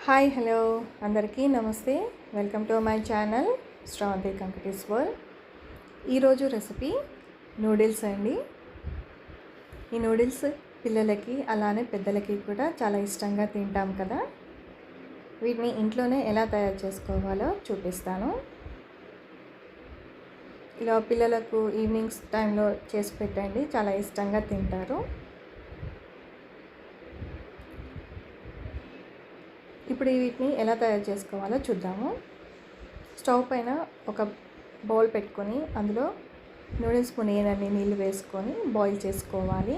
Hi hello అందరికీ నమస్తే. Welcome to my channel Sravanthi computers world. ఈరోజు రెసిపీ నూడిల్స్ అండి. ఈ నూడిల్స్ పిల్లలకి అలానే పెద్దలకి కూడా చాలా ఇష్టంగా తింటాం కదా. వీటిని ఇంట్లోనే ఎలా తయారు చేసుకోవాలో చూపిస్తాను. ఇలా పిల్లలకు ఈవినింగ్స్ టైంలో చేసి పెట్టండి, చాలా ఇష్టంగా తింటారు. ఇప్పుడు వీటిని ఎలా తయారు చేసుకోవాలో చూద్దాము. స్టవ్ పైన ఒక బౌల్ పెట్టుకొని అందులో నూడిల్స్ మునిగినన్ని నీళ్ళు వేసుకొని బాయిల్ చేసుకోవాలి.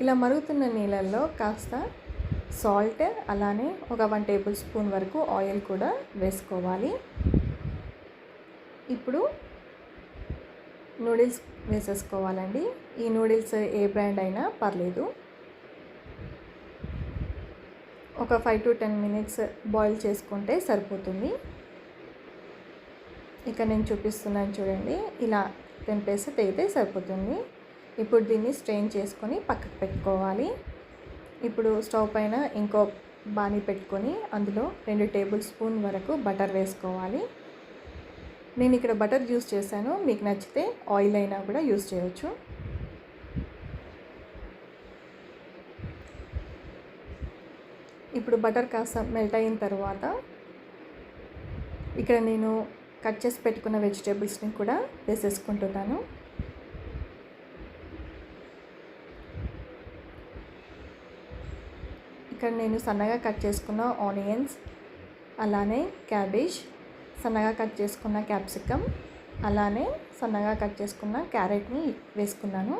ఇలా మరుగుతున్న నీళ్ళల్లో కాస్త సాల్ట్ అలానే ఒక 1 టేబుల్ స్పూన్ వరకు ఆయిల్ కూడా వేసుకోవాలి. ఇప్పుడు నూడిల్స్ వేసేసుకోవాలండి. ఈ నూడిల్స్ ఏ బ్రాండ్ అయినా పర్లేదు. ఒక 5 to 10 minutes బాయిల్ చేసుకుంటే సరిపోతుంది. ఇక్కడ నేను చూపిస్తున్నాను చూడండి, ఇలా తెంపేసి తెగితే సరిపోతుంది. ఇప్పుడు దీన్ని స్ట్రెయిన్ చేసుకొని పక్కకు పెట్టుకోవాలి. ఇప్పుడు స్టవ్ పైన ఇంకో బాణీ పెట్టుకొని అందులో 2 టేబుల్ స్పూన్ వరకు బటర్ వేసుకోవాలి. నేను ఇక్కడ బటర్ యూస్ చేశాను, మీకు నచ్చితే ఆయిల్ అయినా కూడా యూస్ చేయవచ్చు. ఇప్పుడు బటర్ కాస్త మెల్ట్ అయిన తర్వాత ఇక్కడ నేను కట్ చేసి పెట్టుకున్న వెజిటేబుల్స్ని కూడా వేసేసుకుంటున్నాను. ఇక్కడ నేను సన్నగా కట్ చేసుకున్న ఆనియన్స్, అలానే క్యాబేజ్, సన్నగా కట్ చేసుకున్న క్యాప్సికమ్, అలానే సన్నగా కట్ చేసుకున్న క్యారెట్ని వేసుకున్నాను.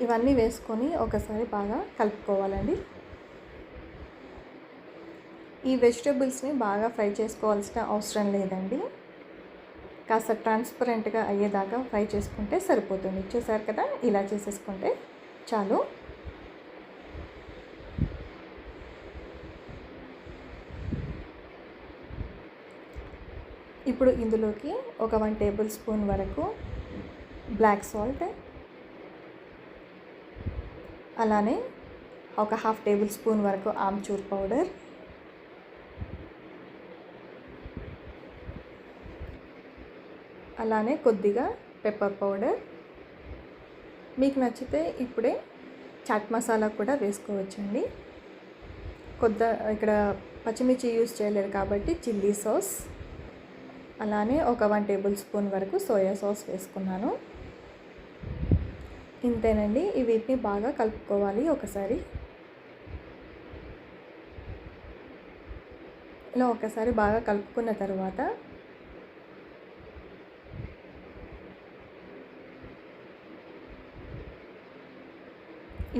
ఇవన్నీ వేసుకొని ఒకసారి బాగా కలుపుకోవాలండి. ఈ వెజిటేబుల్స్ని బాగా ఫ్రై చేసుకోవాల్సిన అవసరం లేదండి, కాస్త ట్రాన్స్పరెంట్గా అయ్యేదాకా ఫ్రై చేసుకుంటే సరిపోతుంది. చూసారు కదా, ఇలా చేసేసుకుంటే చాలు. ఇప్పుడు ఇందులోకి ఒక 1 టేబుల్ స్పూన్ వరకు బ్లాక్ సాల్ట్, అలానే ఒక 1/2 టేబుల్ స్పూన్ వరకు ఆమ్చూర్ పౌడర్, అలానే కొద్దిగా పెప్పర్ పౌడర్, మీకు నచ్చితే ఇప్పుడే చాట్ మసాలా కూడా వేసుకోవచ్చండి. ఇక్కడ పచ్చిమిర్చి యూస్ చేయలేదు కాబట్టి చిల్లీ సాస్, అలానే ఒక 1 టేబుల్ స్పూన్ వరకు సోయా సాస్ వేసుకున్నాను. ఇంతేనండి. వీటిని బాగా కలుపుకోవాలి. ఒకసారి ఇలా ఒకసారి బాగా కలుపుకున్న తర్వాత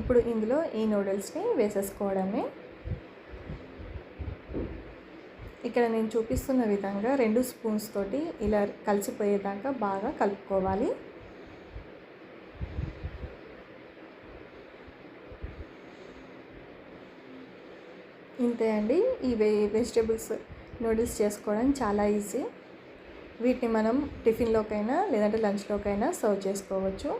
ఇప్పుడు ఇందులో ఈ నూడిల్స్ని వేసేసుకోవడమే. ఇక్కడ నేను చూపిస్తున్న విధంగా 2 స్పూన్స్ తోటి ఇలా కలిసిపోయేదాకా బాగా కలుపుకోవాలి. ఇంతే అండి. ఈ వెజిటేబుల్స్ నూడిల్స్ చేసుకోవడం చాలా ఈజీ. వీటిని మనం టిఫిన్లోకైనా లేదంటే లంచ్లోకైనా సర్వ్ చేసుకోవచ్చు.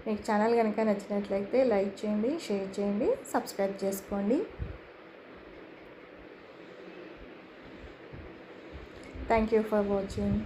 మీకు ఛానల్ కనుక నచ్చినట్లయితే లైక్ చేయండి, షేర్ చేయండి, సబ్స్క్రైబ్ చేసుకోండి. Thank you for watching.